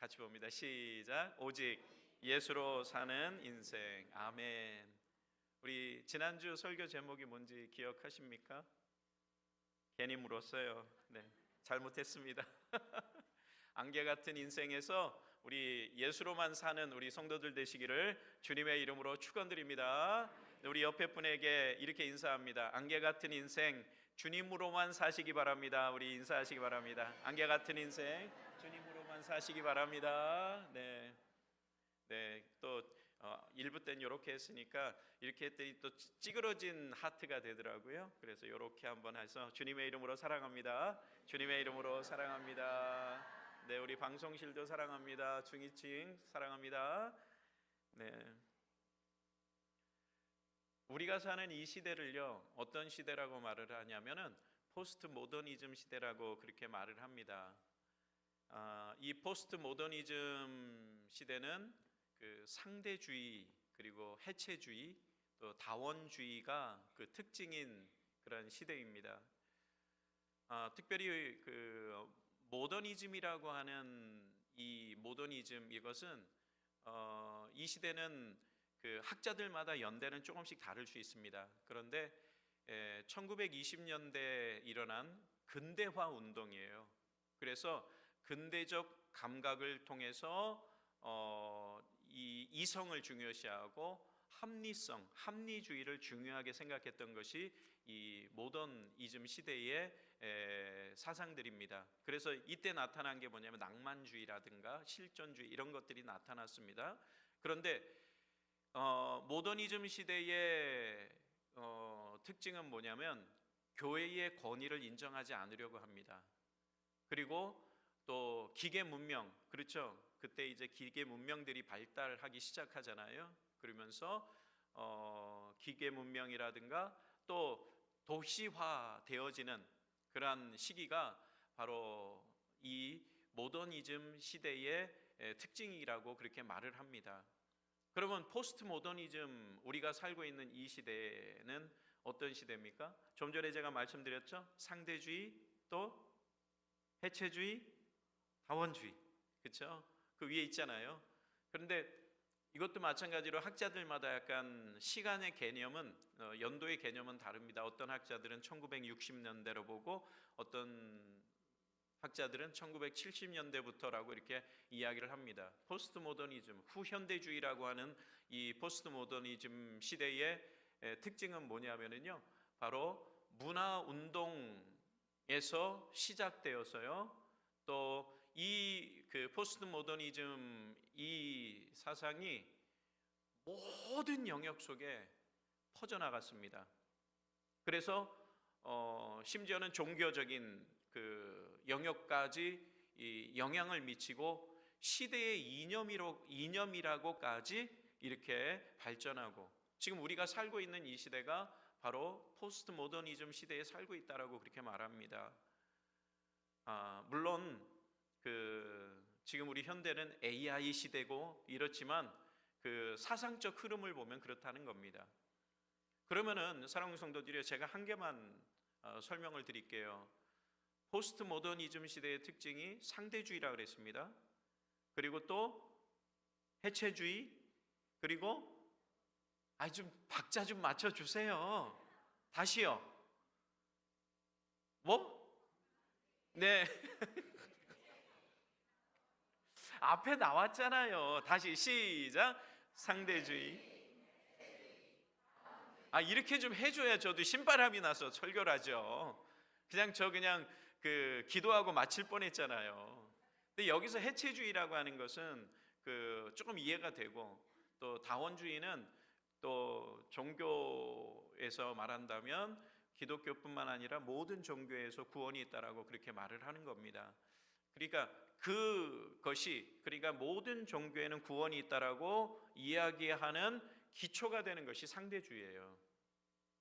같이 봅니다. 시작. 오직 예수로 사는 인생. 아멘. 우리 지난주 설교 제목이 뭔지 기억하십니까? 괜히 물었어요. 네, 잘못했습니다. 안개 같은 인생에서 우리 예수로만 사는 우리 성도들 되시기를 주님의 이름으로 축원드립니다. 우리 옆에 분에게 이렇게 인사합니다. 안개 같은 인생 주님으로만 사시기 바랍니다. 우리 인사하시기 바랍니다. 안개 같은 인생 주님으로만 사시기 바랍니다. 네, 또 1부 때는 이렇게 했으니까 이렇게 했더니 또 찌그러진 하트가 되더라고요. 그래서 이렇게 한번 해서 주님의 이름으로 사랑합니다. 주님의 이름으로 사랑합니다. 네, 우리 방송실도 사랑합니다. 중위층 사랑합니다. 네, 우리가 사는 이 시대를요, 어떤 시대라고 말을 하냐면은 포스트 모더니즘 시대라고 그렇게 말을 합니다. 이 포스트 모더니즘 시대는 그 상대주의 그리고 해체주의 또 다원주의가 그 특징인 그런 시대입니다. 특별히 그 모더니즘이라고 하는 이 모더니즘, 이것은 이 시대는 그 학자들마다 연대는 조금씩 다를 수 있습니다. 그런데 1920년대에 일어난 근대화 운동이에요. 그래서 근대적 감각을 통해서 이 이성을 중요시하고 합리성, 합리주의를 중요하게 생각했던 것이 이 모더니즘 시대의 사상들입니다. 그래서 이때 나타난 게 뭐냐면 낭만주의라든가 실존주의 이런 것들이 나타났습니다. 그런데 모더니즘 시대의 특징은 뭐냐면 교회의 권위를 인정하지 않으려고 합니다. 그리고 또 기계 문명, 그렇죠? 그때 이제 기계 문명들이 발달하기 시작하잖아요. 그러면서 기계 문명이라든가 또 도시화 되어지는 그러한 시기가 바로 이 모더니즘 시대의 특징이라고 그렇게 말을 합니다. 그러면 포스트 모더니즘, 우리가 살고 있는 이 시대는 어떤 시대입니까? 좀 전에 제가 말씀드렸죠? 상대주의, 또 해체주의, 다원주의, 그렇죠? 그 위에 있잖아요. 그런데 이것도 마찬가지로 학자들마다 약간 시간의 개념은 연도의 개념은 다릅니다. 어떤 학자들은 1960년대로 보고 어떤 학자들은 1970년대부터라고 이렇게 이야기를 합니다. 포스트 모더니즘, 후현대주의라고 하는 이 포스트 모더니즘 시대의 특징은 뭐냐면요, 바로 문화 운동에서 시작되어서요, 또 이 그 포스트 모더니즘 이 사상이 모든 영역 속에 퍼져나갔습니다. 그래서 심지어는 종교적인 그 영역까지 이 영향을 미치고 시대의 이념이라고까지 이렇게 발전하고, 지금 우리가 살고 있는 이 시대가 바로 포스트 모더니즘 시대에 살고 있다라고 그렇게 말합니다. 물론 지금 우리 현대는 AI 시대고 이렇지만 그 사상적 흐름을 보면 그렇다는 겁니다. 그러면은 사랑하는 성도들이, 제가 한 개만 설명을 드릴게요. 포스트 모더니즘 시대의 특징이 상대주의라고 그랬습니다. 그리고 또 해체주의, 그리고 좀 박자 좀 맞춰 주세요. 다시요. 뭐? 네. 앞에 나왔잖아요. 다시 시작. 상대주의. 이렇게 좀 해줘야 저도 신바람이 나서 설교를 하죠. 그냥 그 기도하고 마칠 뻔했잖아요. 근데 여기서 해체주의라고 하는 것은 그 조금 이해가 되고, 또 다원주의는 또 종교에서 말한다면 기독교뿐만 아니라 모든 종교에서 구원이 있다라고 그렇게 말을 하는 겁니다. 그러니까 그러니까 모든 종교에는 구원이 있다라고 이야기하는 기초가 되는 것이 상대주의예요.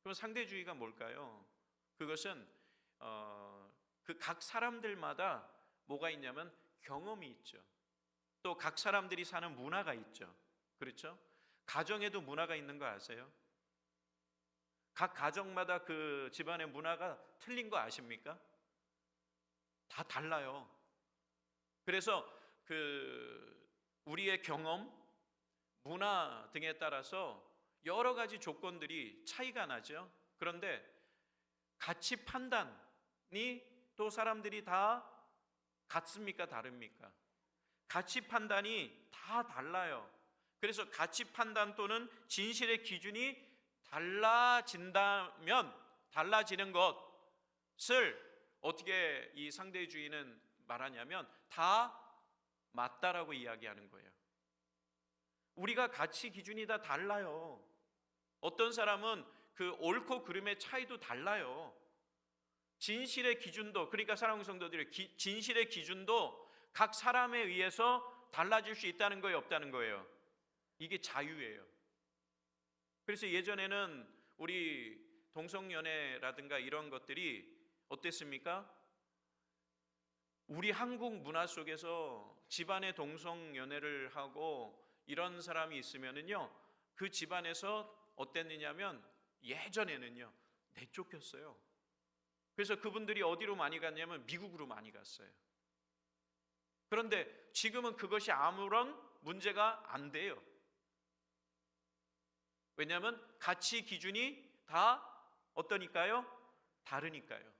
그럼 상대주의가 뭘까요? 그것은 그 각 사람들마다 뭐가 있냐면 경험이 있죠. 또 각 사람들이 사는 문화가 있죠. 그렇죠? 가정에도 문화가 있는 거 아세요? 각 가정마다 그 집안의 문화가 틀린 거 아십니까? 다 달라요. 그래서 우리의 경험, 문화 등에 따라서 여러 가지 조건들이 차이가 나죠. 그런데 가치 판단이 또 사람들이 다 같습니까? 다릅니까? 가치 판단이 다 달라요. 그래서 가치 판단 또는 진실의 기준이 달라진다면 달라지는 것을 어떻게 이 상대주의는 말하냐면 다 맞다라고 이야기하는 거예요. 우리가 가치 기준이 다 달라요. 어떤 사람은 그 옳고 그름의 차이도 달라요. 진실의 기준도, 그러니까 사랑하는 성도들이 진실의 기준도 각 사람에 의해서 달라질 수 있다는 거예요, 없다는 거예요? 이게 자유예요. 그래서 예전에는 우리 동성연애라든가 이런 것들이 어땠습니까? 우리 한국 문화 속에서 집안에 동성연애를 하고 이런 사람이 있으면은요, 그 집안에서 어땠느냐면 예전에는요 내쫓겼어요. 그래서 그분들이 어디로 많이 갔냐면 미국으로 많이 갔어요. 그런데 지금은 그것이 아무런 문제가 안 돼요. 왜냐하면 가치 기준이 다 어떠니까요? 다르니까요.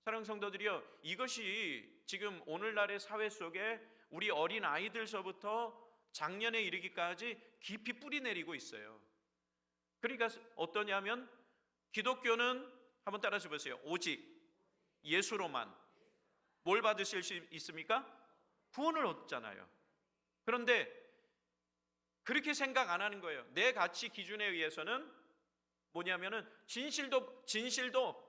사랑하는 성도들이요, 이것이 지금 오늘날의 사회 속에 우리 어린 아이들서부터 장년에 이르기까지 깊이 뿌리 내리고 있어요. 그러니까 어떠냐면 기독교는 한번 따라서 보세요. 오직 예수로만 뭘 받으실 수 있습니까? 구원을 얻잖아요. 그런데 그렇게 생각 안 하는 거예요. 내 가치 기준에 의해서는 뭐냐면은 진리도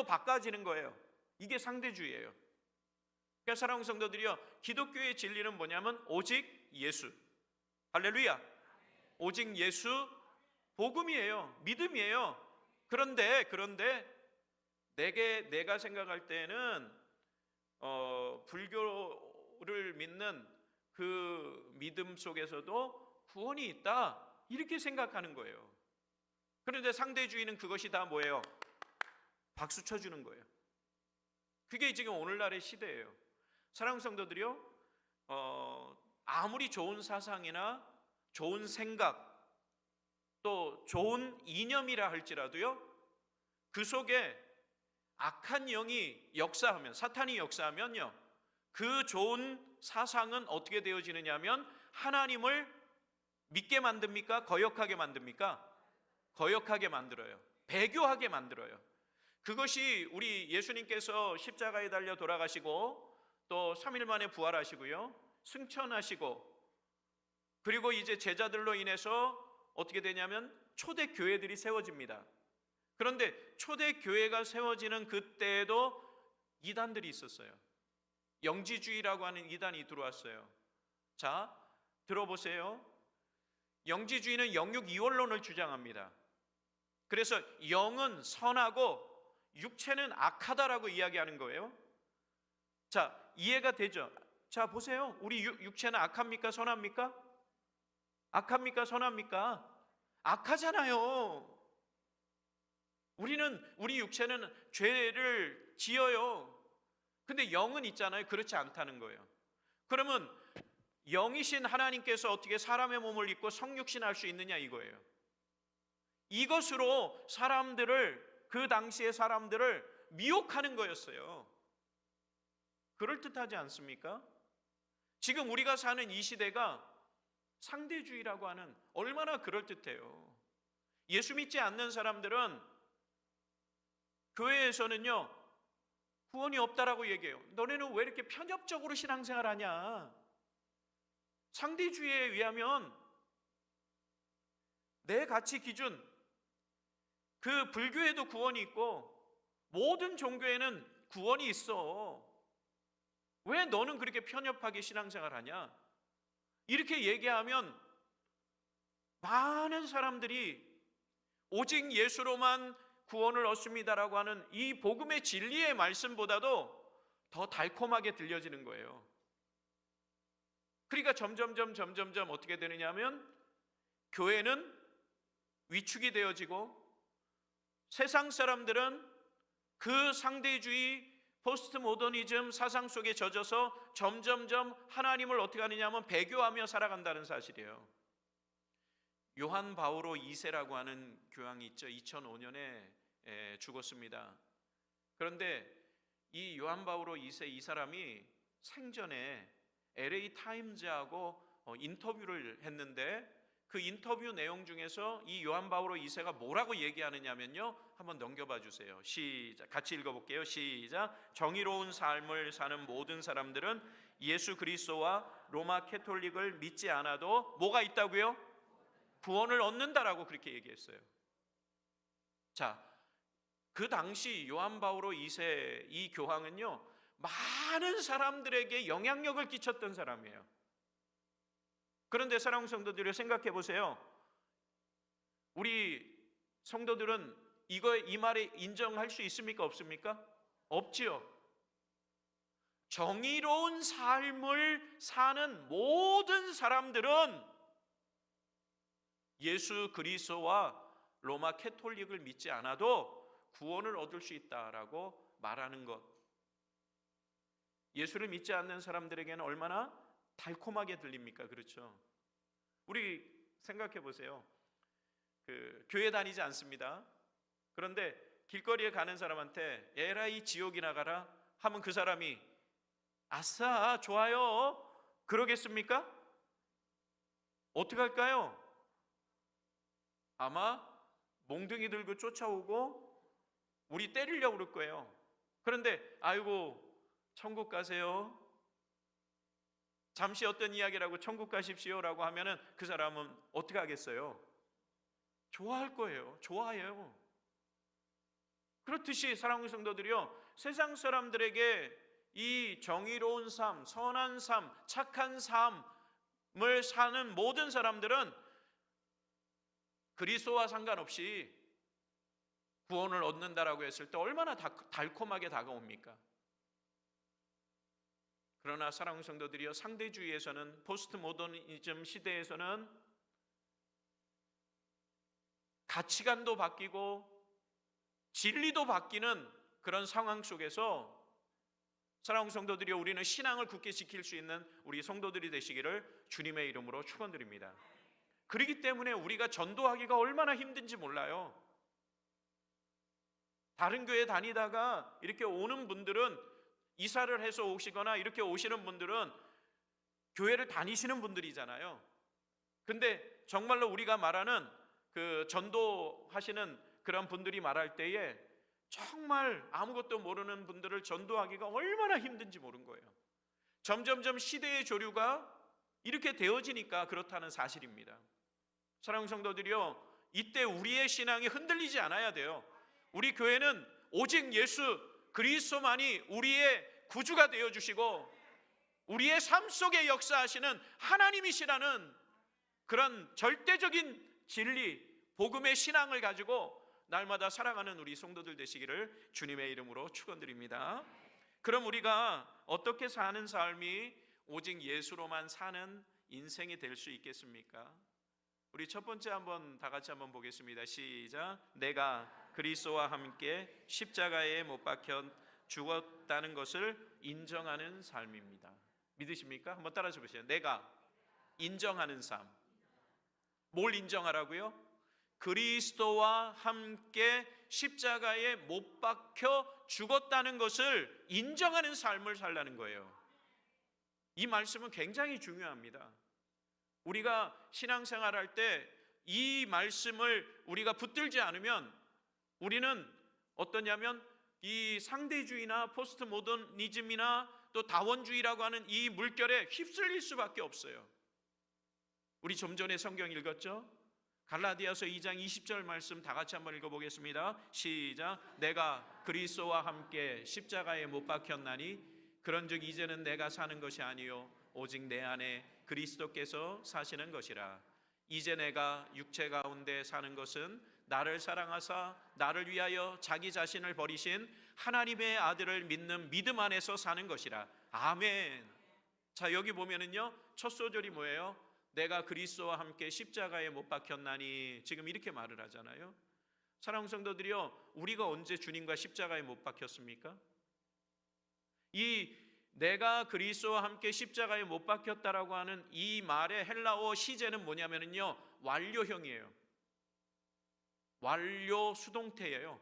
바꿔지는 거예요. 이게 상대주의예요. 그러니까 사랑하는 성도들이요, 기독교의 진리는 뭐냐면 오직 예수, 할렐루야, 오직 예수, 복음이에요. 믿음이에요. 그런데 내가 생각할 때는 불교를 믿는 그 믿음 속에서도 구원이 있다, 이렇게 생각하는 거예요. 그런데 상대주의는 그것이 다 뭐예요? 박수 쳐주는 거예요. 그게 지금 오늘날의 시대예요. 사랑하는 성도들이요, 아무리 좋은 사상이나 좋은 생각 또 좋은 이념이라 할지라도요, 그 속에 악한 영이 역사하면, 사탄이 역사하면요, 그 좋은 사상은 어떻게 되어지느냐면 하나님을 믿게 만듭니까? 거역하게 만듭니까? 거역하게 만들어요. 배교하게 만들어요. 그것이 우리 예수님께서 십자가에 달려 돌아가시고 또 3일 만에 부활하시고요, 승천하시고, 그리고 이제 제자들로 인해서 어떻게 되냐면 초대교회들이 세워집니다. 그런데 초대교회가 세워지는 그때에도 이단들이 있었어요. 영지주의라고 하는 이단이 들어왔어요. 자, 들어보세요. 영지주의는 영육 이원론을 주장합니다. 그래서 영은 선하고 육체는 악하다라고 이야기하는 거예요. 자, 이해가 되죠? 자, 보세요. 우리 육체는 악합니까? 선합니까? 악합니까? 선합니까? 악하잖아요. 우리 육체는 죄를 지어요. 근데 영은 있잖아요. 그렇지 않다는 거예요. 그러면 영이신 하나님께서 어떻게 사람의 몸을 입고 성육신 할 수 있느냐 이거예요. 이것으로 그 당시의 사람들을 미혹하는 거였어요. 그럴듯하지 않습니까? 지금 우리가 사는 이 시대가 상대주의라고 하는, 얼마나 그럴듯해요. 예수 믿지 않는 사람들은 교회에서는요 구원이 없다라고 얘기해요. 너네는 왜 이렇게 편협적으로 신앙생활 하냐? 상대주의에 의하면 내 가치 기준, 그 불교에도 구원이 있고 모든 종교에는 구원이 있어. 왜 너는 그렇게 편협하게 신앙생활 하냐? 이렇게 얘기하면 많은 사람들이 오직 예수로만 구원을 얻습니다라고 하는 이 복음의 진리의 말씀보다도 더 달콤하게 들려지는 거예요. 그러니까 점점점 어떻게 되느냐 하면 교회는 위축이 되어지고 세상 사람들은 그 상대주의, 포스트 모더니즘 사상 속에 젖어서 점점점 하나님을 어떻게 하느냐 하면 배교하며 살아간다는 사실이에요. 요한 바오로 2세라고 하는 교황이 있죠. 2005년에 죽었습니다. 그런데 이 요한 바오로 2세 이 사람이 생전에 LA 타임즈하고 인터뷰를 했는데 그 인터뷰 내용 중에서 이 요한 바오로 2세가 뭐라고 얘기하느냐면요. 한번 넘겨봐 주세요. 시작. 같이 읽어볼게요. 시작. 정의로운 삶을 사는 모든 사람들은 예수 그리스도와 로마 캐톨릭을 믿지 않아도 뭐가 있다고요? 구원을 얻는다라고 그렇게 얘기했어요. 자, 그 당시 요한 바오로 2세 이 교황은요, 많은 사람들에게 영향력을 끼쳤던 사람이에요. 그런데 사랑하는 성도들이 생각해 보세요. 우리 성도들은 이 말에 인정할 수 있습니까? 없습니까? 없지요. 정의로운 삶을 사는 모든 사람들은 예수 그리스도와 로마 캐톨릭을 믿지 않아도 구원을 얻을 수 있다라고 말하는 것. 예수를 믿지 않는 사람들에게는 얼마나 달콤하게 들립니까? 그렇죠? 우리 생각해 보세요. 교회 다니지 않습니다. 그런데 길거리에 가는 사람한테 에라이 지옥이나 가라 하면 그 사람이 아싸 좋아요 그러겠습니까? 어떻게 할까요? 아마 몽둥이 들고 쫓아오고 우리 때리려고 그럴 거예요. 그런데 아이고 천국 가세요. 잠시 어떤 이야기라고 천국 가십시오라고 하면은 그 사람은 어떻게 하겠어요? 좋아할 거예요. 좋아해요. 그렇듯이 사랑하는 성도들이요, 세상 사람들에게 이 정의로운 삶, 선한 삶, 착한 삶을 사는 모든 사람들은 그리스도와 상관없이 구원을 얻는다라고 했을 때 얼마나 달콤하게 다가옵니까? 그러나 사랑하는 성도들이요, 상대주의에서는, 포스트 모더니즘 시대에서는 가치관도 바뀌고 진리도 바뀌는 그런 상황 속에서 사랑하는 성도들이요, 우리는 신앙을 굳게 지킬 수 있는 우리 성도들이 되시기를 주님의 이름으로 축원드립니다. 그렇기 때문에 우리가 전도하기가 얼마나 힘든지 몰라요. 다른 교회 다니다가 이렇게 오는 분들은, 이사를 해서 오시거나 이렇게 오시는 분들은 교회를 다니시는 분들이잖아요. 근데 정말로 우리가 말하는 그 전도하시는 그런 분들이 말할 때에 정말 아무것도 모르는 분들을 전도하기가 얼마나 힘든지 모르는 거예요. 점점점 시대의 조류가 이렇게 되어지니까 그렇다는 사실입니다. 사랑하는 성도들이요, 이때 우리의 신앙이 흔들리지 않아야 돼요. 우리 교회는 오직 예수 그리스도만이 우리의 구주가 되어주시고 우리의 삶 속에 역사하시는 하나님이시라는 그런 절대적인 진리, 복음의 신앙을 가지고 날마다 살아가는 우리 성도들 되시기를 주님의 이름으로 축원드립니다. 그럼 우리가 어떻게 사는 삶이 오직 예수로만 사는 인생이 될 수 있겠습니까? 우리 첫 번째 한번 다 같이 한번 보겠습니다. 시작. 내가 그리스도와 함께 십자가에 못 박혀 죽었다는 것을 인정하는 삶입니다. 믿으십니까? 한번 따라해 보세요. 내가 인정하는 삶. 뭘 인정하라고요? 그리스도와 함께 십자가에 못 박혀 죽었다는 것을 인정하는 삶을 살라는 거예요. 이 말씀은 굉장히 중요합니다. 우리가 신앙생활 할 때 이 말씀을 우리가 붙들지 않으면 우리는 어떠냐면 이 상대주의나 포스트 모더니즘이나 또 다원주의라고 하는 이 물결에 휩쓸릴 수밖에 없어요. 우리 좀 전에 성경 읽었죠? 갈라디아서 2장 20절 말씀 다 같이 한번 읽어보겠습니다. 시작. 내가 그리스도와 함께 십자가에 못 박혔나니 그런즉 이제는 내가 사는 것이 아니요 오직 내 안에 그리스도께서 사시는 것이라. 이제 내가 육체 가운데 사는 것은 나를 사랑하사 나를 위하여 자기 자신을 버리신 하나님의 아들을 믿는 믿음 안에서 사는 것이라. 아멘. 자, 여기 보면은요, 첫 소절이 뭐예요? 내가 그리스도와 함께 십자가에 못 박혔나니, 지금 이렇게 말을 하잖아요. 사랑하는 성도들이요, 우리가 언제 주님과 십자가에 못 박혔습니까? 이 내가 그리스도와 함께 십자가에 못 박혔다라고 하는 이 말의 헬라어 시제는 뭐냐면요, 완료형이에요. 완료 수동태예요.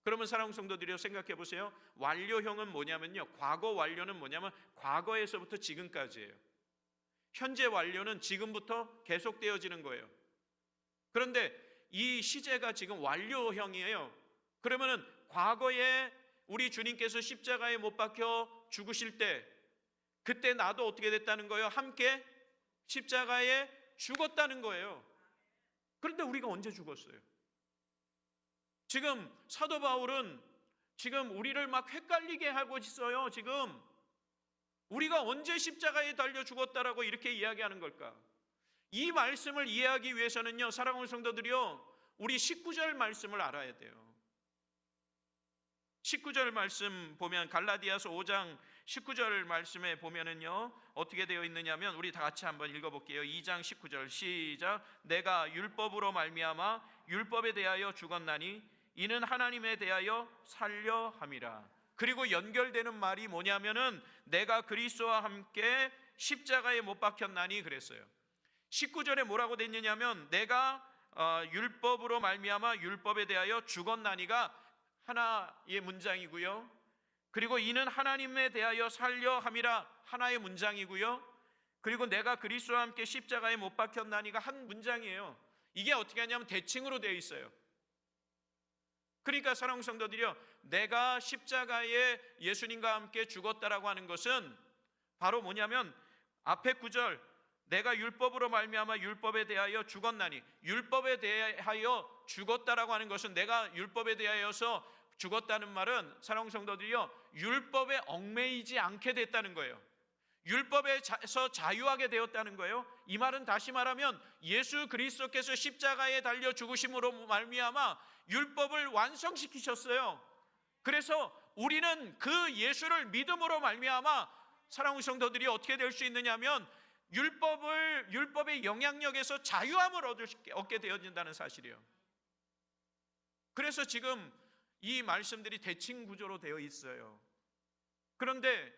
그러면 사랑하는 성도들이요, 생각해 보세요. 완료형은 뭐냐면요, 과거 완료는 뭐냐면 과거에서부터 지금까지예요. 현재 완료는 지금부터 계속되어지는 거예요. 그런데 이 시제가 지금 완료형이에요. 그러면은 과거에 우리 주님께서 십자가에 못 박혀 죽으실 때, 그때 나도 어떻게 됐다는 거예요? 함께 십자가에 죽었다는 거예요. 그런데 우리가 언제 죽었어요? 지금 사도 바울은 지금 우리를 막 헷갈리게 하고 있어요. 지금 우리가 언제 십자가에 달려 죽었다라고 이렇게 이야기하는 걸까? 이 말씀을 이해하기 위해서는요, 사랑하는 성도들이요, 우리 19절 말씀을 알아야 돼요. 19절 말씀 보면, 갈라디아서 5장 19절 말씀에 보면은요, 어떻게 되어 있느냐면, 우리 다 같이 한번 읽어볼게요. 2장 19절 시작. 내가 율법으로 말미암아 율법에 대하여 죽었나니 이는 하나님에 대하여 살려 함이라. 그리고 연결되는 말이 뭐냐면은 내가 그리스도와 함께 십자가에 못 박혔나니 그랬어요. 19절에 뭐라고 됐느냐면, 내가 율법으로 말미암아 율법에 대하여 죽었나니가 하나의 문장이고요. 그리고 이는 하나님에 대하여 살려 함이라 하나의 문장이고요. 그리고 내가 그리스도와 함께 십자가에 못 박혔나니가 한 문장이에요. 이게 어떻게 하냐면 대칭으로 되어 있어요. 그러니까 사랑하는 성도들이요, 내가 십자가에 예수님과 함께 죽었다라고 하는 것은 바로 뭐냐면, 앞에 9절 내가 율법으로 말미암아 율법에 대하여 죽었나니, 율법에 대하여 죽었다라고 하는 것은, 내가 율법에 대하여서 죽었다는 말은 사랑하는 성도들이요, 율법에 얽매이지 않게 됐다는 거예요. 율법에서 자유하게 되었다는 거예요. 이 말은 다시 말하면 예수 그리스도께서 십자가에 달려 죽으심으로 말미암아 율법을 완성시키셨어요. 그래서 우리는 그 예수를 믿음으로 말미암아 사랑하는 성도들이 어떻게 될 수 있느냐면, 율법의 영향력에서 자유함을 얻게 되어진다는 사실이에요. 그래서 지금 이 말씀들이 대칭 구조로 되어 있어요. 그런데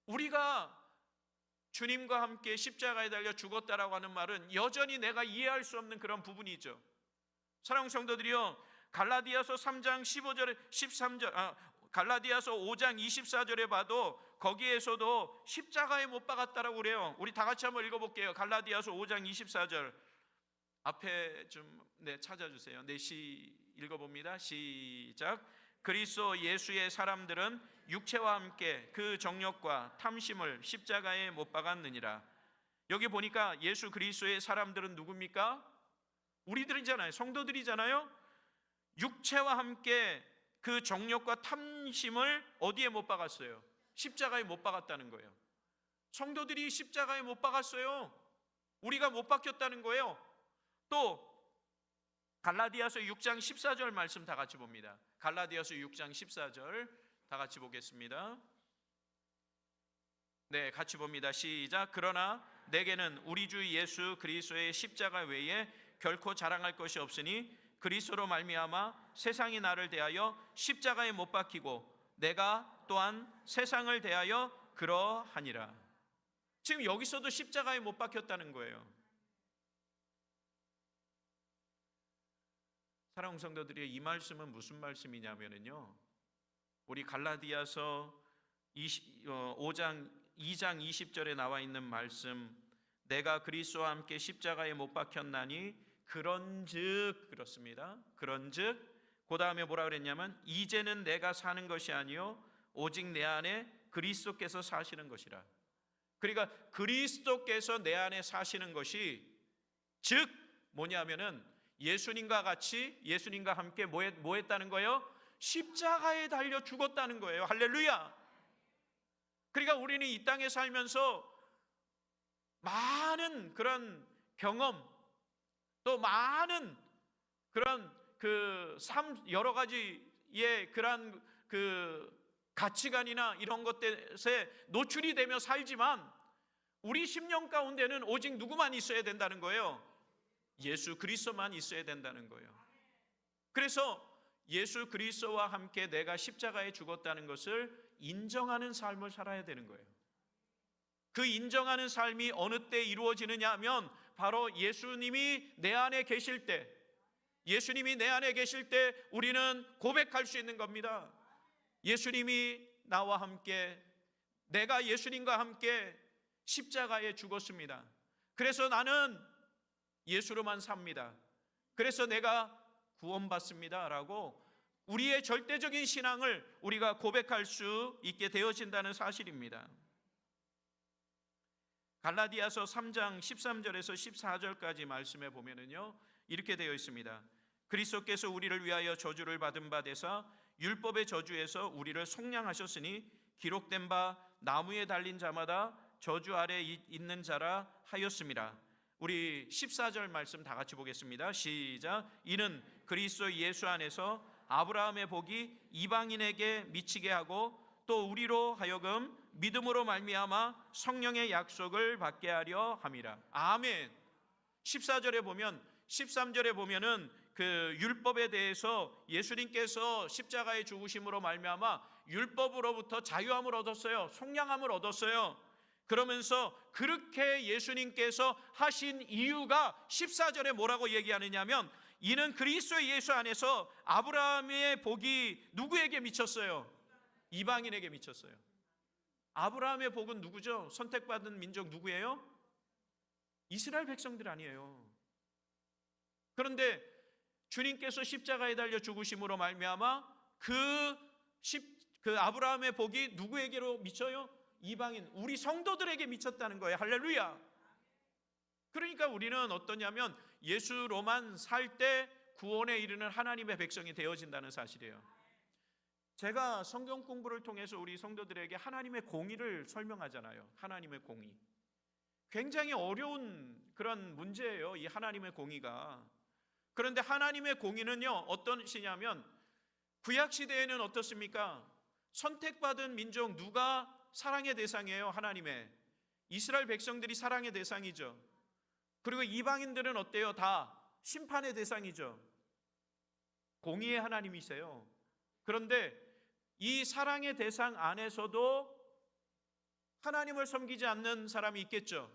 우리가 주님과 함께 십자가에 달려 죽었다라고 하는 말은 여전히 내가 이해할 수 없는 그런 부분이죠. 사랑하는 성도들이요, 갈라디아서 3장 15절에 13절, 갈라디아서 5장 24절에 봐도 거기에서도 십자가에 못 박았다라고 그래요. 우리 다 같이 한번 읽어볼게요. 갈라디아서 5장 24절 앞에 좀 찾아주세요. 읽어봅니다. 시작. 그리스도 예수의 사람들은 육체와 함께 그 정욕과 탐심을 십자가에 못 박았느니라. 여기 보니까 예수 그리스도의 사람들은 누굽니까? 우리들이잖아요. 성도들이잖아요. 육체와 함께 그 정욕과 탐심을 어디에 못 박았어요? 십자가에 못 박았다는 거예요. 성도들이 십자가에 못 박았어요. 우리가 못 박혔다는 거예요. 또 갈라디아서 6장 14절 말씀 다 같이 봅니다. 갈라디아서 6장 14절 다 같이 보겠습니다. 네, 같이 봅니다. 시작. 그러나 내게는 우리 주 예수 그리스도의 십자가 외에 결코 자랑할 것이 없으니 그리스도로 말미암아 세상이 나를 대하여 십자가에 못 박히고 내가 또한 세상을 대하여 그러하니라. 지금 여기서도 십자가에 못 박혔다는 거예요. 사랑하는 성도들이, 이 말씀은 무슨 말씀이냐면요, 우리 갈라디아서 5장 2장 20절에 나와 있는 말씀, 내가 그리스도와 함께 십자가에 못 박혔나니 그런즉, 그렇습니다. 그런즉 그 다음에 뭐라 그랬냐면, 이제는 내가 사는 것이 아니요 오직 내 안에 그리스도께서 사시는 것이라. 그러니까 그리스도께서 내 안에 사시는 것이, 즉 뭐냐면은 예수님과 같이, 예수님과 함께 뭐 했다는 거예요? 십자가에 달려 죽었다는 거예요. 할렐루야. 그러니까 우리는 이 땅에 살면서 많은 그런 경험, 또 많은 그런 여러 가지의 그런 가치관이나 이런 것들에 노출이 되며 살지만, 우리 심령 가운데는 오직 누구만 있어야 된다는 거예요? 예수 그리스도만 있어야 된다는 거예요. 그래서 예수 그리스도와 함께 내가 십자가에 죽었다는 것을 인정하는 삶을 살아야 되는 거예요. 그 인정하는 삶이 어느 때 이루어지느냐 하면 바로 예수님이 내 안에 계실 때, 예수님이 내 안에 계실 때 우리는 고백할 수 있는 겁니다. 예수님이 나와 함께, 내가 예수님과 함께 십자가에 죽었습니다. 그래서 나는 예수로만 삽니다. 그래서 내가 구원받습니다 라고 우리의 절대적인 신앙을 우리가 고백할 수 있게 되어진다는 사실입니다. 갈라디아서 3장 13절에서 14절까지 말씀해 보면은요, 이렇게 되어 있습니다. 그리스도께서 우리를 위하여 저주를 받은 바 되사 율법의 저주에서 우리를 속량하셨으니 기록된 바 나무에 달린 자마다 저주 아래 있는 자라 하였습니다. 우리 14절 말씀 다 같이 보겠습니다. 시작. 이는 그리스도 예수 안에서 아브라함의 복이 이방인에게 미치게 하고 또 우리로 하여금 믿음으로 말미암아 성령의 약속을 받게 하려 함이라. 아멘. 14절에 보면, 13절에 보면은 그 율법에 대해서 예수님께서 십자가의 죽으심으로 말미암아 율법으로부터 자유함을 얻었어요. 속량함을 얻었어요. 그러면서 그렇게 예수님께서 하신 이유가 14절에 뭐라고 얘기하느냐면, 이는 그리스도 예수 안에서 아브라함의 복이 누구에게 미쳤어요? 이방인에게 미쳤어요. 아브라함의 복은 누구죠? 선택받은 민족 누구예요? 이스라엘 백성들 아니에요. 그런데 주님께서 십자가에 달려 죽으심으로 말미암아 그 아브라함의 복이 누구에게로 미쳐요? 이방인, 우리 성도들에게 미쳤다는 거예요. 할렐루야. 그러니까 우리는 어떠냐면 예수로만 살 때 구원에 이르는 하나님의 백성이 되어진다는 사실이에요. 제가 성경 공부를 통해서 우리 성도들에게 하나님의 공의를 설명하잖아요. 하나님의 공의. 굉장히 어려운 그런 문제예요, 이 하나님의 공의가. 그런데 하나님의 공의는요, 어떤 시냐면, 구약 시대에는 어떻습니까? 선택받은 민족 누가 사랑의 대상이에요? 하나님의. 이스라엘 백성들이 사랑의 대상이죠. 그리고 이방인들은 어때요? 다 심판의 대상이죠. 공의의 하나님이세요. 그런데 이 사랑의 대상 안에서도 하나님을 섬기지 않는 사람이 있겠죠.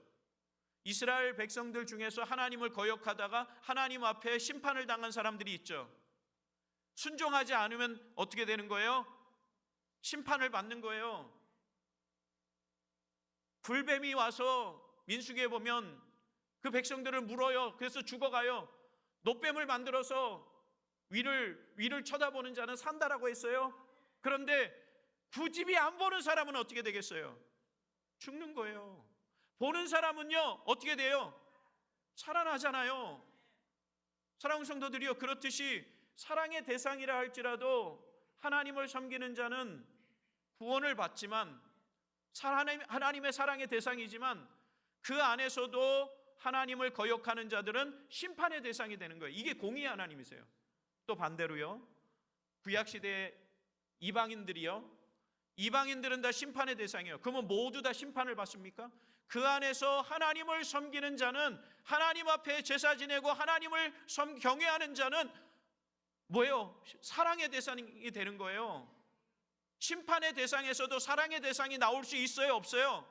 이스라엘 백성들 중에서 하나님을 거역하다가 하나님 앞에 심판을 당한 사람들이 있죠. 순종하지 않으면 어떻게 되는 거예요? 심판을 받는 거예요. 불뱀이 와서 민수기에 보면 그 백성들을 물어요. 그래서 죽어가요. 노뱀을 만들어서 위를 쳐다보는 자는 산다라고 했어요. 그런데 굳이 안 보는 사람은 어떻게 되겠어요? 죽는 거예요. 보는 사람은요, 어떻게 돼요? 살아나잖아요. 사랑하는 성도들이요, 그렇듯이 사랑의 대상이라 할지라도 하나님을 섬기는 자는 구원을 받지만, 하나님의 사랑의 대상이지만 그 안에서도 하나님을 거역하는 자들은 심판의 대상이 되는 거예요. 이게 공의의 하나님이세요. 또 반대로요, 구약시대의 이방인들은 다 심판의 대상이에요. 그러면 모두 다 심판을 받습니까? 그 안에서 하나님을 섬기는 자는, 하나님 앞에 제사 지내고 하나님을 경외하는 자는 뭐예요? 사랑의 대상이 되는 거예요. 심판의 대상에서도 사랑의 대상이 나올 수 있어요? 없어요?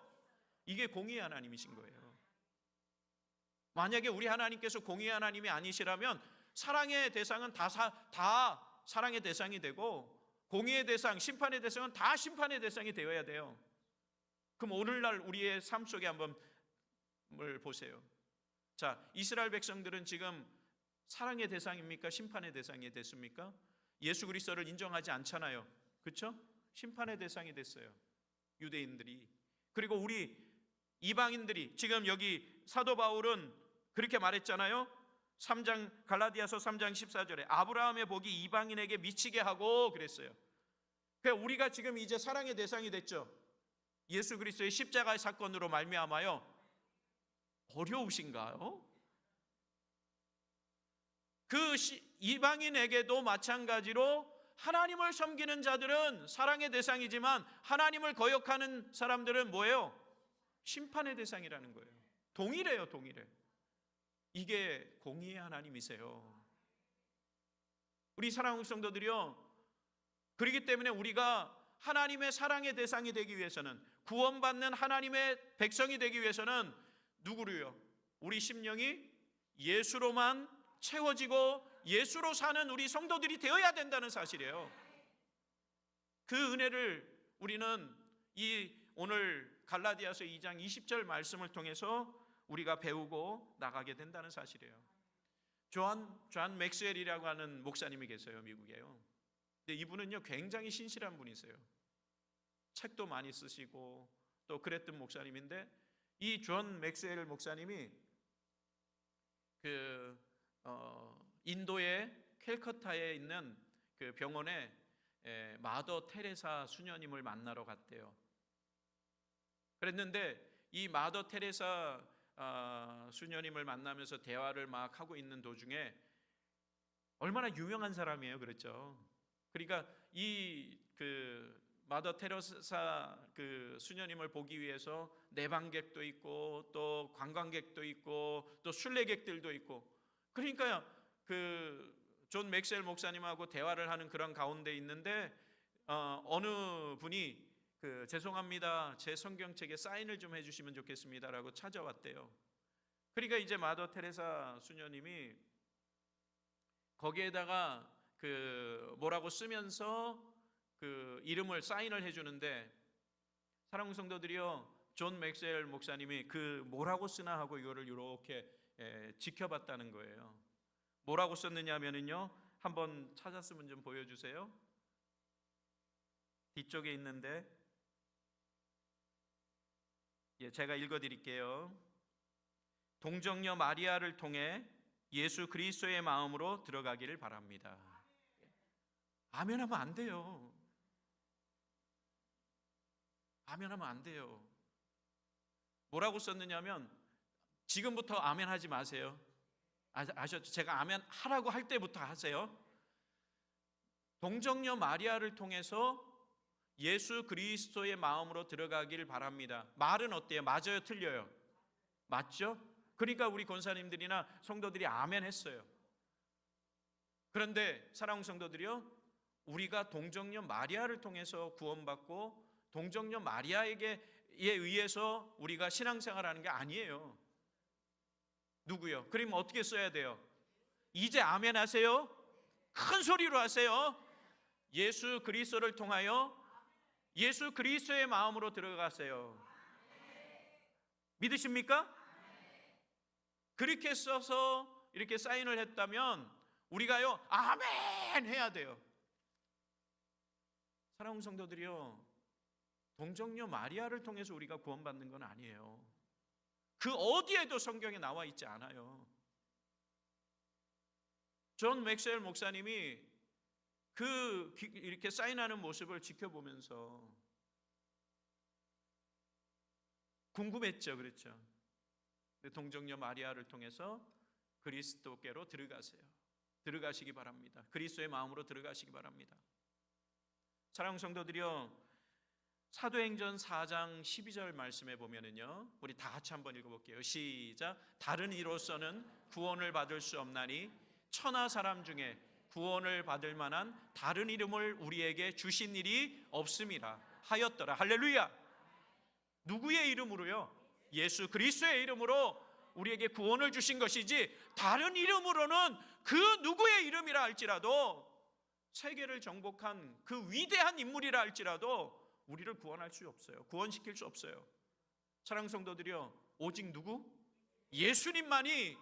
이게 공의의 하나님이신 거예요. 만약에 우리 하나님께서 공의의 하나님이 아니시라면 사랑의 대상은 다 사랑의 대상이 되고, 공의의 대상, 심판의 대상은 다 심판의 대상이 되어야 돼요. 그럼 오늘날 우리의 삶 속에 한번 보세요. 자, 이스라엘 백성들은 지금 사랑의 대상입니까? 심판의 대상이 됐습니까? 예수 그리스도를 인정하지 않잖아요. 그렇죠? 심판의 대상이 됐어요, 유대인들이. 그리고 우리 이방인들이, 지금 여기 사도 바울은 그렇게 말했잖아요. 갈라디아서 3장 14절에 아브라함의 복이 이방인에게 미치게 하고 그랬어요. 그러니까 우리가 지금 이제 사랑의 대상이 됐죠. 예수 그리스도의 십자가의 사건으로 말미암아요. 어려우신가요? 그 이방인에게도 마찬가지로 하나님을 섬기는 자들은 사랑의 대상이지만 하나님을 거역하는 사람들은 뭐예요? 심판의 대상이라는 거예요. 동일해요, 동일해. 이게 공의의 하나님이세요. 우리 사랑하는 성도들이요, 그렇기 때문에 우리가 하나님의 사랑의 대상이 되기 위해서는, 구원받는 하나님의 백성이 되기 위해서는 누구로요? 우리 심령이 예수로만 채워지고 예수로 사는 우리 성도들이 되어야 된다는 사실이에요. 그 은혜를 우리는 이 오늘 갈라디아서 2장 20절 말씀을 통해서 우리가 배우고 나가게 된다는 사실이에요. 존 맥스웰이라고 하는 목사님이 계세요. 미국에요. 근데 이분은요 굉장히 신실한 분이세요. 책도 많이 쓰시고 또 그랬던 목사님인데, 이 존 맥스웰 목사님이 인도의 캘커타에 있는 그 병원에 마더 테레사 수녀님을 만나러 갔대요. 그랬는데 이 마더 테레사 수녀님을 만나면서 대화를 막 하고 있는 도중에, 얼마나 유명한 사람이에요, 그렇죠? 그러니까 이 마더 테레사 그 수녀님을 보기 위해서 내방객도 있고 또 관광객도 있고 또 순례객들도 있고, 그러니까요 존 맥스웰 목사님하고 대화를 하는 그런 가운데 있는데 어느 분이 죄송합니다, 제 성경책에 사인을 좀 해주시면 좋겠습니다라고 찾아왔대요. 그러니까 이제 마더 테레사 수녀님이 거기에다가 뭐라고 쓰면서 이름을 사인을 해주는데, 사랑하는 성도들이요, 존 맥스웰 목사님이 뭐라고 쓰나 하고 이거를 이렇게 지켜봤다는 거예요. 뭐라고 썼느냐 하면은요, 한번 찾았으면 좀 보여주세요. 뒤쪽에 있는데, 제가 읽어드릴게요. 동정녀 마리아를 통해 예수 그리스도의 마음으로 들어가기를 바랍니다. 아멘하면 안 돼요. 아멘하면 안 돼요. 뭐라고 썼느냐면, 지금부터 아멘하지 마세요. 아셨죠? 제가 아멘 하라고 할 때부터 하세요. 동정녀 마리아를 통해서 예수 그리스도의 마음으로 들어가길 바랍니다. 말은 어때요? 맞아요? 틀려요? 맞죠? 그러니까 우리 권사님들이나 성도들이 아멘 했어요. 그런데 사랑하는 성도들이요, 우리가 동정녀 마리아를 통해서 구원받고 동정녀 마리아에게 의해서 우리가 신앙생활하는 게 아니에요. 누구요? 그러면 어떻게 써야 돼요? 이제 아멘 하세요. 큰 소리로 하세요. 예수 그리스도를 통하여 예수 그리스도의 마음으로 들어가세요. 믿으십니까? 그렇게 써서 이렇게 사인을 했다면 우리가요 아멘 해야 돼요. 사랑하는 성도들이요, 동정녀 마리아를 통해서 우리가 구원받는 건 아니에요. 그 어디에도 성경에 나와 있지 않아요. 존 맥스웰 목사님이 이렇게 사인하는 모습을 지켜보면서 궁금했죠. 그렇죠? 동정녀 마리아를 통해서 그리스도께로 들어가시기 바랍니다. 그리스도의 마음으로 들어가시기 바랍니다. 사랑하는 성도들이요, 사도행전 4장 12절 말씀에 보면은요, 우리 다 같이 한번 읽어볼게요. 시작. 다른 이로서는 구원을 받을 수 없나니 천하 사람 중에 구원을 받을 만한 다른 이름을 우리에게 주신 일이 없음이라 하였더라. 할렐루야. 누구의 이름으로요? 예수 그리스도의 이름으로 우리에게 구원을 주신 것이지, 다른 이름으로는 그 누구의 이름이라 할지라도, 세계를 정복한 그 위대한 인물이라 할지라도 우리를 구원할 수 없어요. 구원시킬 수 없어요. 사랑하는 성도들이요, 오직 누구? 예수님만이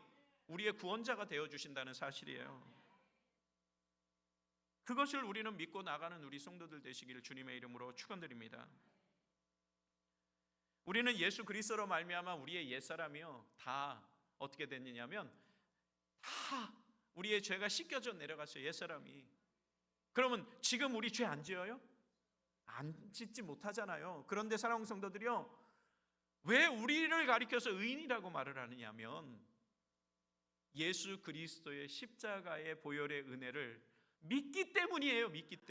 우리의 구원자가 되어주신다는 사실이에요. 그것을 우리는 믿고 나가는 우리 성도들 되시기를 주님의 이름으로 축원드립니다. 우리는 예수 그리스도로 말미암아 우리의 옛사람이요 다 어떻게 됐느냐면, 다 우리의 죄가 씻겨져 내려갔어요. 옛사람이. 그러면 지금 우리 죄 안 지어요? 안 짓지 못하잖아요. 그런데 사랑하는 성도들이요, 왜 우리를 가리켜서 의인이라고 말을 하느냐면, 예수 그리스도의 십자가의 보혈의 은혜를 믿기 때문이에요. 믿기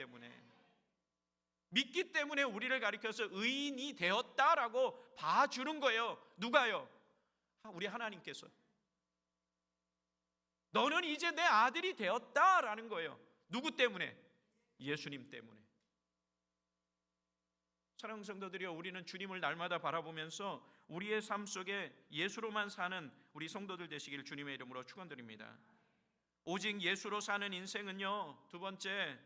때문에 우리를 가리켜서 의인이 되었다라고 봐주는 거예요. 누가요? 우리 하나님께서. 너는 이제 내 아들이 되었다라는 거예요. 누구 때문에? 예수님 때문에. 사랑하는 성도들이여, 우리는 주님을 날마다 바라보면서 우리의 삶 속에 예수로만 사는 우리 성도들 되시길 주님의 이름으로 축원드립니다. 오직 예수로 사는 인생은요, 두 번째,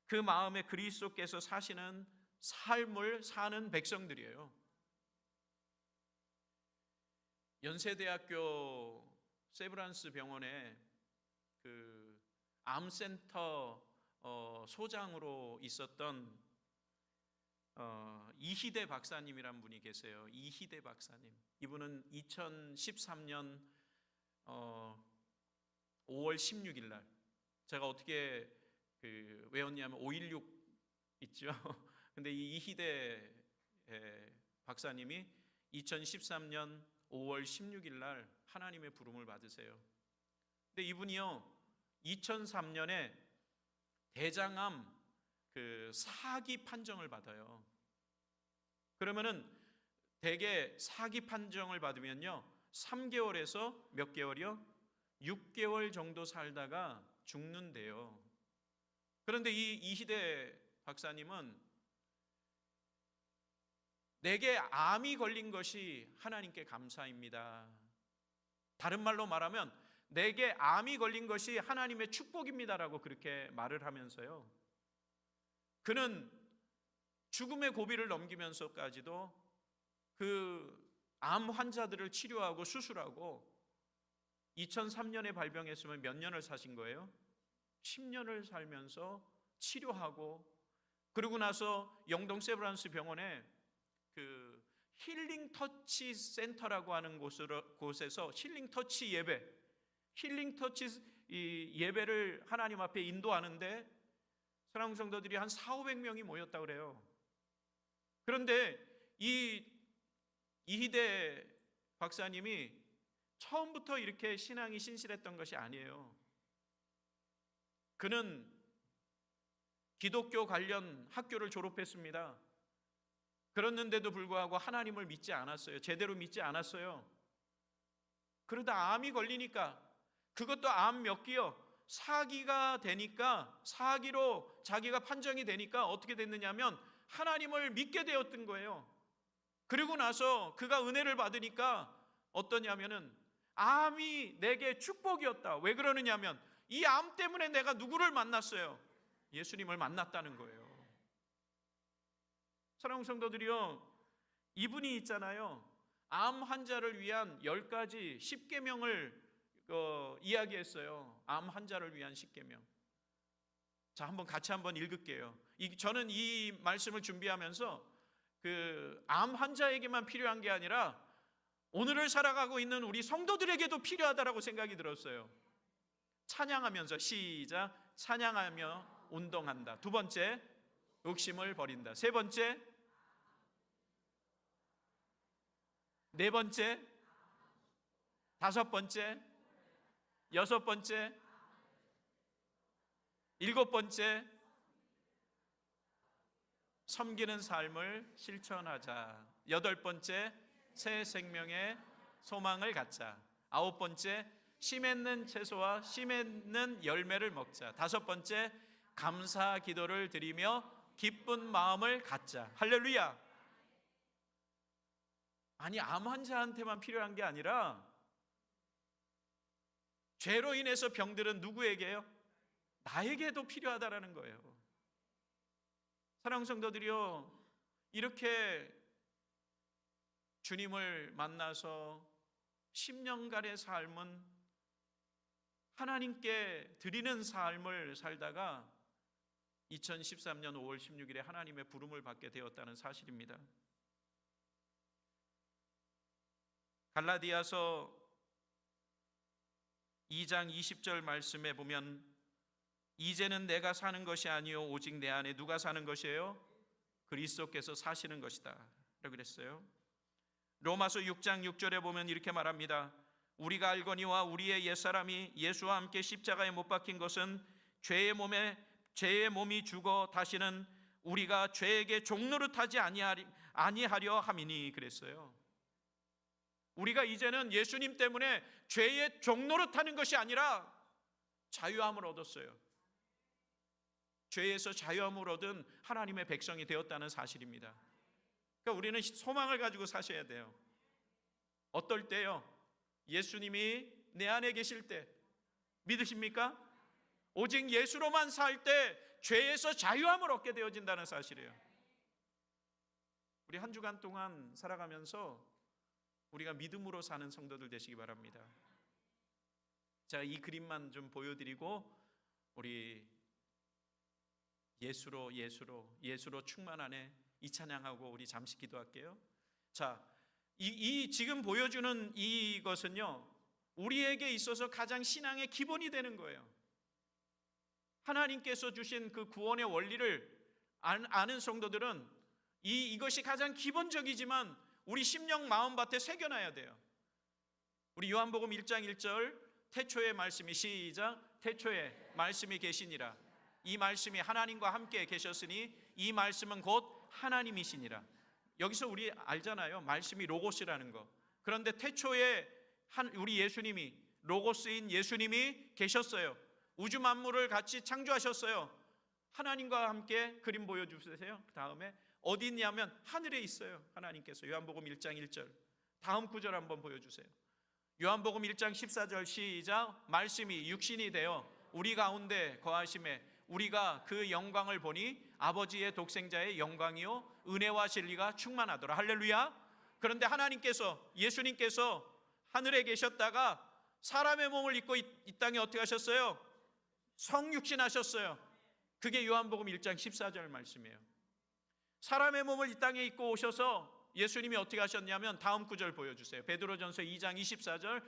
그 마음에 그리스도께서 사시는 삶을 사는 백성들이에요. 연세대학교 세브란스 병원에 그 암센터 소장으로 있었던 이희대 박사님이란 분이 계세요. 이희대 박사님. 이분은 2013년 5월 16일 날, 제가 어떻게 외웠냐면 5.16 있죠. 근데 이 이희대 박사님이 2013년 5월 16일 날 하나님의 부름을 받으세요. 근데 이분이요, 2003년에 대장암 사기 판정을 받아요. 그러면은 대개 사기 판정을 받으면요, 3개월에서 몇 개월이요? 6개월 정도 살다가 죽는데요. 그런데 이 이희대 박사님은 내게 암이 걸린 것이 하나님께 감사입니다. 다른 말로 말하면 내게 암이 걸린 것이 하나님의 축복입니다라고 그렇게 말을 하면서요, 그는 죽음의 고비를 넘기면서까지도 그 암 환자들을 치료하고 수술하고 2003년에 발병했으면 몇 년을 사신 거예요? 10년을 살면서 치료하고, 그러고 나서 영동 세브란스 병원에 그 힐링 터치 센터라고 하는 곳에서 힐링 터치 예배를 하나님 앞에 인도하는데 사랑하는 성도들이 한 400~500명이 모였다고 그래요. 그런데 이 이희대 박사님이 처음부터 이렇게 신앙이 신실했던 것이 아니에요. 그는 기독교 관련 학교를 졸업했습니다. 그랬는데도 불구하고 하나님을 믿지 않았어요. 제대로 믿지 않았어요. 그러다 암이 걸리니까, 그것도 암 몇 기요? 사기가 되니까, 사기로 자기가 판정이 되니까 어떻게 됐느냐면 하나님을 믿게 되었던 거예요. 그리고 나서 그가 은혜를 받으니까 어떠냐면은 암이 내게 축복이었다. 왜 그러느냐면 이 암 때문에 내가 누구를 만났어요? 예수님을 만났다는 거예요. 사랑하는 성도들이요, 이분이 있잖아요, 암 환자를 위한 10가지 10계명을 이야기했어요. 암 환자를 위한 10계명. 자, 같이 한번 읽을게요. 저는 이 말씀을 준비하면서 그 암 환자에게만 필요한 게 아니라 오늘을 살아가고 있는 우리 성도들에게도 필요하다라고 생각이 들었어요. 찬양하면서, 시작. 찬양하며 운동한다. 두 번째, 욕심을 버린다. 세 번째, 네 번째, 다섯 번째, 여섯 번째, 일곱 번째, 섬기는 삶을 실천하자. 여덟 번째, 새 생명의 소망을 갖자. 아홉 번째, 씨 맺는 채소와 씨 맺는 열매를 먹자. 다섯 번째, 감사 기도를 드리며 기쁜 마음을 갖자. 할렐루야. 아니, 암 환자한테만 필요한 게 아니라 죄로 인해서 병들은 누구에게요? 나에게도 필요하다라는 거예요. 사랑하는 성도들이요, 이렇게 주님을 만나서 10년간의 삶은 하나님께 드리는 삶을 살다가 2013년 5월 16일에 하나님의 부름을 받게 되었다는 사실입니다. 갈라디아서 2장 20절 말씀에 보면 이제는 내가 사는 것이 아니요 오직 내 안에 누가 사는 것이에요? 그리스도께서 사시는 것이다 라고 그랬어요. 로마서 6장 6절에 보면 이렇게 말합니다. 우리가 알거니와 우리의 옛사람이 예수와 함께 십자가에 못 박힌 것은 죄의 몸이 죽어 다시는 우리가 죄에게 종노릇하지 아니하려 함이니 그랬어요. 우리가 이제는 예수님 때문에 죄의 종노릇하는 것이 아니라 자유함을 얻었어요. 죄에서 자유함을 얻은 하나님의 백성이 되었다는 사실입니다. 그러니까 우리는 소망을 가지고 사셔야 돼요. 어떨 때요? 예수님이 내 안에 계실 때. 믿으십니까? 오직 예수로만 살 때 죄에서 자유함을 얻게 되어진다는 사실이에요. 우리 한 주간 동안 살아가면서 우리가 믿음으로 사는 성도들 되시기 바랍니다. 자, 이 그림만 좀 보여드리고 우리 예수로 충만하네 이 찬양하고 우리 잠시 기도할게요. 자, 이 지금 보여주는 이것은요, 우리에게 있어서 가장 신앙의 기본이 되는 거예요. 하나님께서 주신 그 구원의 원리를 아는 성도들은 이것이 가장 기본적이지만 우리 심령 마음밭에 새겨놔야 돼요. 우리 요한복음 1장 1절 태초에 말씀이 시작 태초에 말씀이 계시니라. 이 말씀이 하나님과 함께 계셨으니 이 말씀은 곧 하나님이시니라. 여기서 우리 알잖아요. 말씀이 로고스라는 거. 그런데 태초에 우리 예수님이 로고스인 예수님이 계셨어요. 우주 만물을 같이 창조하셨어요. 하나님과 함께 그림 보여주세요. 그 다음에 어디 있냐면 하늘에 있어요. 하나님께서. 요한복음 1장 1절 다음 구절 한번 보여주세요. 요한복음 1장 14절 시작 말씀이 육신이 되어 우리 가운데 거하심에 우리가 그 영광을 보니 아버지의 독생자의 영광이요 은혜와 진리가 충만하더라. 할렐루야. 그런데 하나님께서 예수님께서 하늘에 계셨다가 사람의 몸을 입고 이 땅에 어떻게 하셨어요? 성육신 하셨어요. 그게 요한복음 1장 14절 말씀이에요. 사람의 몸을 이 땅에 입고 오셔서 예수님이 어떻게 하셨냐면 다음 구절 보여주세요. 베드로전서 2장 24절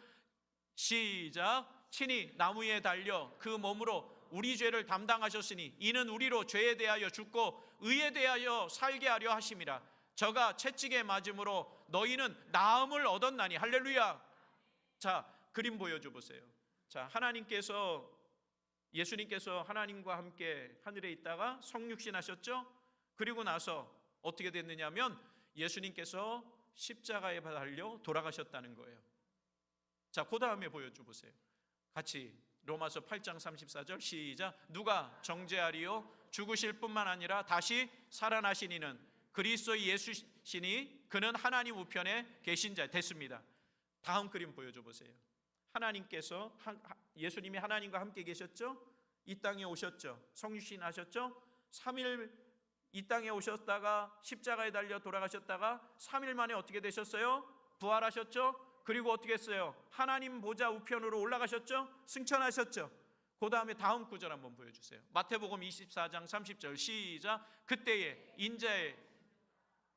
시작 친히 나무 위에 달려 그 몸으로 우리 죄를 담당하셨으니 이는 우리로 죄에 대하여 죽고 의에 대하여 살게 하려 하심이라. 저가 채찍에 맞음으로 너희는 나음을 얻었나니. 할렐루야. 자, 그림 보여줘 보세요. 자, 예수님께서 하나님과 함께 하늘에 있다가 성육신 하셨죠? 그리고 나서 어떻게 됐느냐면 예수님께서 십자가에 달려 돌아가셨다는 거예요. 자, 그 다음에 보여줘 보세요. 같이 로마서 8장 34절 시작 누가 정죄하리요 죽으실 뿐만 아니라 다시 살아나신 이는 그리스도 예수시니 그는 하나님 우편에 계신 자. 됐습니다. 다음 그림 보여줘 보세요. 하나님께서 예수님이 하나님과 함께 계셨죠? 이 땅에 오셨죠? 성육신 하셨죠? 3일 이 땅에 오셨다가 십자가에 달려 돌아가셨다가 3일 만에 어떻게 되셨어요? 부활하셨죠? 그리고 어떻게 했어요? 하나님 보좌 우편으로 올라가셨죠? 승천하셨죠? 그 다음에 다음 구절 한번 보여주세요. 마태복음 24장 30절 시작 그때에 인자의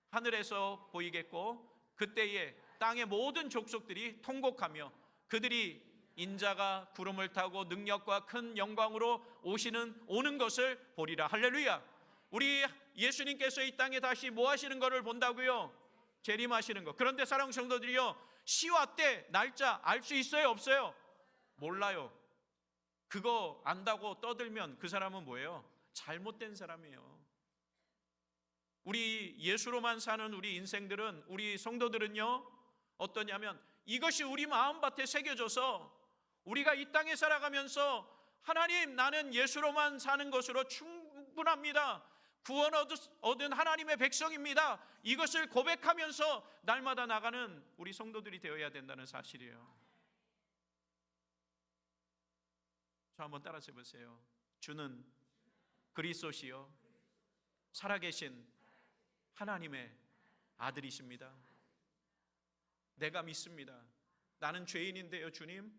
하늘에서 보이겠고 그때에 땅의 모든 족속들이 통곡하며 그들이 인자가 구름을 타고 능력과 큰 영광으로 오는 것을 보리라. 할렐루야. 우리 예수님께서 이 땅에 다시 뭐 하시는 것을 본다고요? 재림하시는 것. 그런데 사랑하는 성도들이요, 시와 때 날짜 알 수 있어요? 없어요? 몰라요. 그거 안다고 떠들면 그 사람은 뭐예요? 잘못된 사람이에요. 우리 예수로만 사는 우리 인생들은, 우리 성도들은요 어떠냐면 이것이 우리 마음밭에 새겨져서 우리가 이 땅에 살아가면서 하나님 나는 예수로만 사는 것으로 충분합니다. 구원 얻은 하나님의 백성입니다. 이것을 고백하면서 날마다 나가는 우리 성도들이 되어야 된다는 사실이에요. 저 한번 따라서 해보세요. 주는 그리스도시요 살아계신 하나님의 아들이십니다. 내가 믿습니다. 나는 죄인인데요 주님,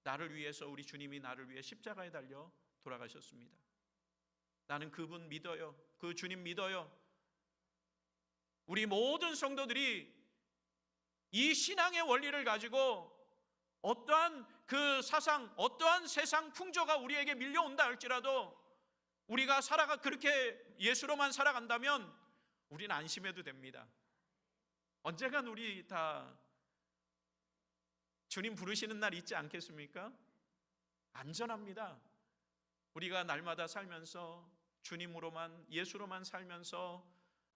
나를 위해서 우리 주님이 나를 위해 십자가에 달려 돌아가셨습니다. 나는 그분 믿어요. 그 주님 믿어요. 우리 모든 성도들이 이 신앙의 원리를 가지고 어떠한 그 사상, 어떠한 세상 풍조가 우리에게 밀려온다 할지라도 우리가 그렇게 예수로만 살아간다면 우리는 안심해도 됩니다. 언젠간 우리 다 주님 부르시는 날 있지 않겠습니까? 안전합니다. 우리가 날마다 살면서 주님으로만, 예수로만 살면서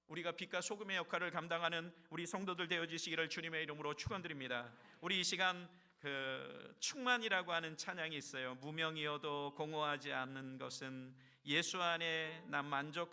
우리가 빛과 소금의 역할을 감당하는 우리 성도들 되어주시기를 주님의 이름으로 축원드립니다. 우리 이 시간 충만이라고 하는 찬양이 있어요. 무명이어도 공허하지 않는 것은 예수 안에 난 만족하고